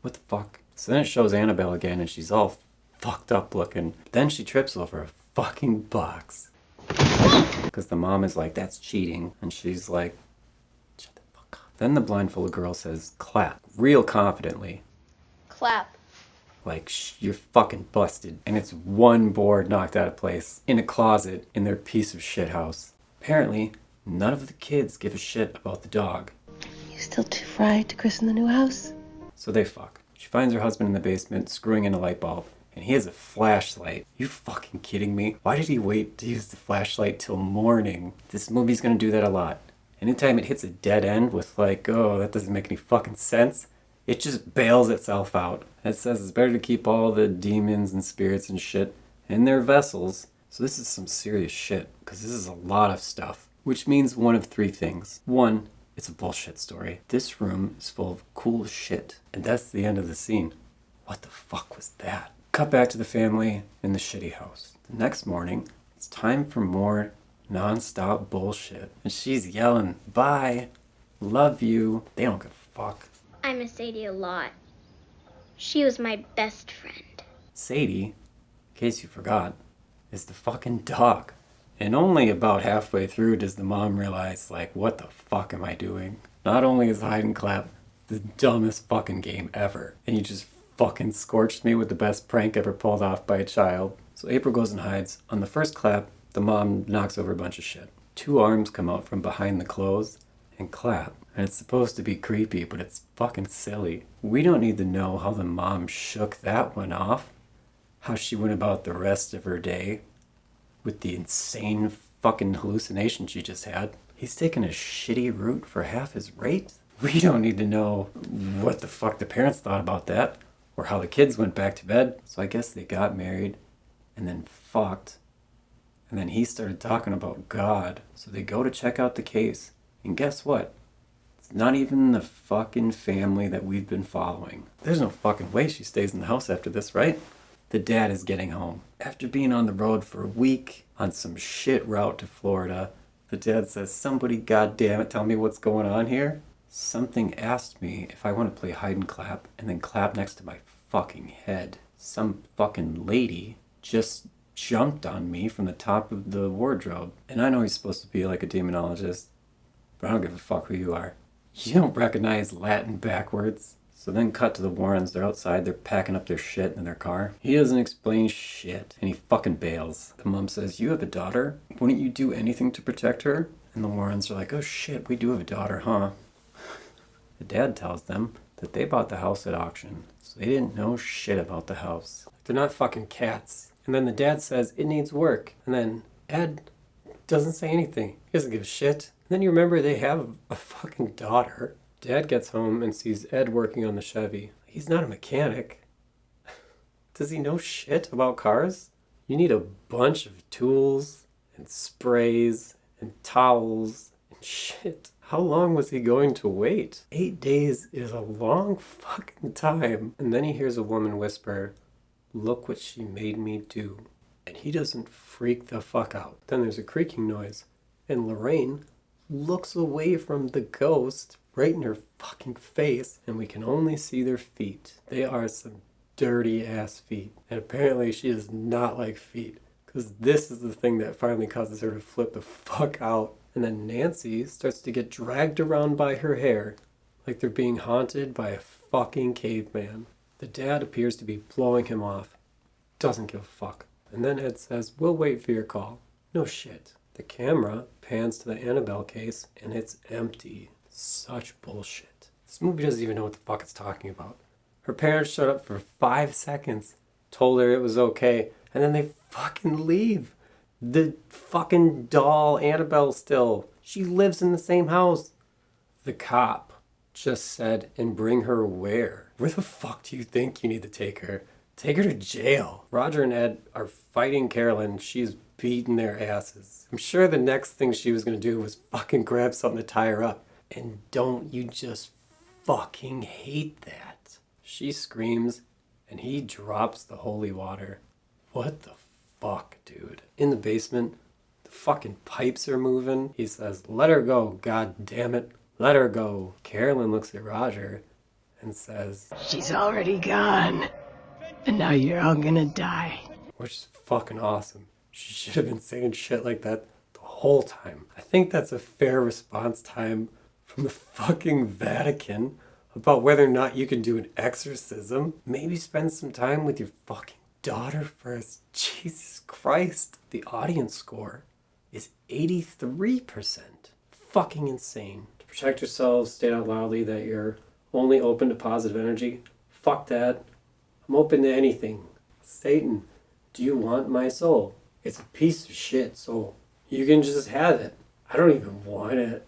What the fuck? So then it shows Annabelle again and she's all fucked up looking. Then she trips over a fucking box. Because the mom is like, that's cheating. And she's like, shut the fuck up. Then the blindfolded girl says, clap. Real confidently. Clap. Like, you're fucking busted. And it's one board knocked out of place in a closet in their piece of shit house. Apparently, none of the kids give a shit about the dog. You still too fried to christen the new house? So they fuck. She finds her husband in the basement screwing in a light bulb. And he has a flashlight. You fucking kidding me? Why did he wait to use the flashlight till morning? This movie's gonna do that a lot. Anytime it hits a dead end with like, oh, that doesn't make any fucking sense, it just bails itself out. It says it's better to keep all the demons and spirits and shit in their vessels. So this is some serious shit, because this is a lot of stuff. Which means one of three things. One, it's a bullshit story. This room is full of cool shit. And that's the end of the scene. What the fuck was that? Cut back to the family in the shitty house. The next morning, it's time for more non-stop bullshit. And she's yelling, bye, love you. They don't give a fuck. I miss Sadie a lot. She was my best friend. Sadie, in case you forgot, is the fucking dog. And only about halfway through does the mom realize, like, what the fuck am I doing? Not only is hide and clap the dumbest fucking game ever, and you just fucking scorched me with the best prank ever pulled off by a child. So April goes and hides. On the first clap, the mom knocks over a bunch of shit. Two arms come out from behind the clothes and clap. And it's supposed to be creepy, but it's fucking silly. We don't need to know how the mom shook that one off. How she went about the rest of her day with the insane fucking hallucination she just had. He's taking a shitty route for half his rate. We don't need to know what the fuck the parents thought about that, or how the kids went back to bed. So I guess they got married and then fucked. And then he started talking about God. So they go to check out the case. And guess what? It's not even the fucking family that we've been following. There's no fucking way she stays in the house after this, right? The dad is getting home. After being on the road for a week on some shit route to Florida, the dad says, somebody goddammit tell me what's going on here. Something asked me if I want to play hide and clap and then clap next to my fucking head. Some fucking lady just jumped on me from the top of the wardrobe. And I know he's supposed to be like a demonologist, but I don't give a fuck who you are. You don't recognize Latin backwards. So then cut to the Warrens. They're outside. They're packing up their shit in their car. He doesn't explain shit. And he fucking bails. The mom says, you have a daughter? Wouldn't you do anything to protect her? And the Warrens are like, oh shit, we do have a daughter, huh? The dad tells them that they bought the house at auction. So they didn't know shit about the house. They're not fucking cats. And then the dad says, it needs work. And then Ed doesn't say anything. He doesn't give a shit. And then you remember they have a fucking daughter. Dad gets home and sees Ed working on the Chevy. He's not a mechanic. Does he know shit about cars? You need a bunch of tools and sprays and towels and shit. How long was he going to wait? 8 days is a long fucking time. And then he hears a woman whisper, look what she made me do. And he doesn't freak the fuck out. Then there's a creaking noise. And Lorraine looks away from the ghost right in her fucking face, and we can only see their feet. They are some dirty ass feet. And apparently she does not like feet, because this is the thing that finally causes her to flip the fuck out. And then Nancy starts to get dragged around by her hair like they're being haunted by a fucking caveman. The dad appears to be blowing him off. Doesn't give a fuck. And then Ed says, we'll wait for your call. No shit. The camera pans to the Annabelle case and it's empty. Such bullshit. This movie doesn't even know what the fuck it's talking about. Her parents showed up for 5 seconds, told her it was okay, and then they fucking leave. The fucking doll Annabelle still. She lives in the same house. The cop just said, and bring her where? Where the fuck do you think you need to take her? Take her to jail. Roger and Ed are fighting Carolyn. She's beating their asses. I'm sure the next thing she was going to do was fucking grab something to tie her up. And don't you just fucking hate that? She screams and he drops the holy water. What the fuck, dude? In the basement, the fucking pipes are moving. He says, let her go, god damn it. Let her go. Carolyn looks at Roger and says, "She's already gone. And now you're all gonna die." which is fucking awesome. She should have been saying shit like that the whole time. I think that's a fair response time from the fucking Vatican about whether or not you can do an exorcism. Maybe spend some time with your fucking daughter first. Jesus Christ. The audience score is 83%. Fucking insane. To protect yourselves, state out loudly that you're only open to positive energy. Fuck that. I'm open to anything. Satan, do you want my soul? It's a piece of shit soul. You can just have it. I don't even want it.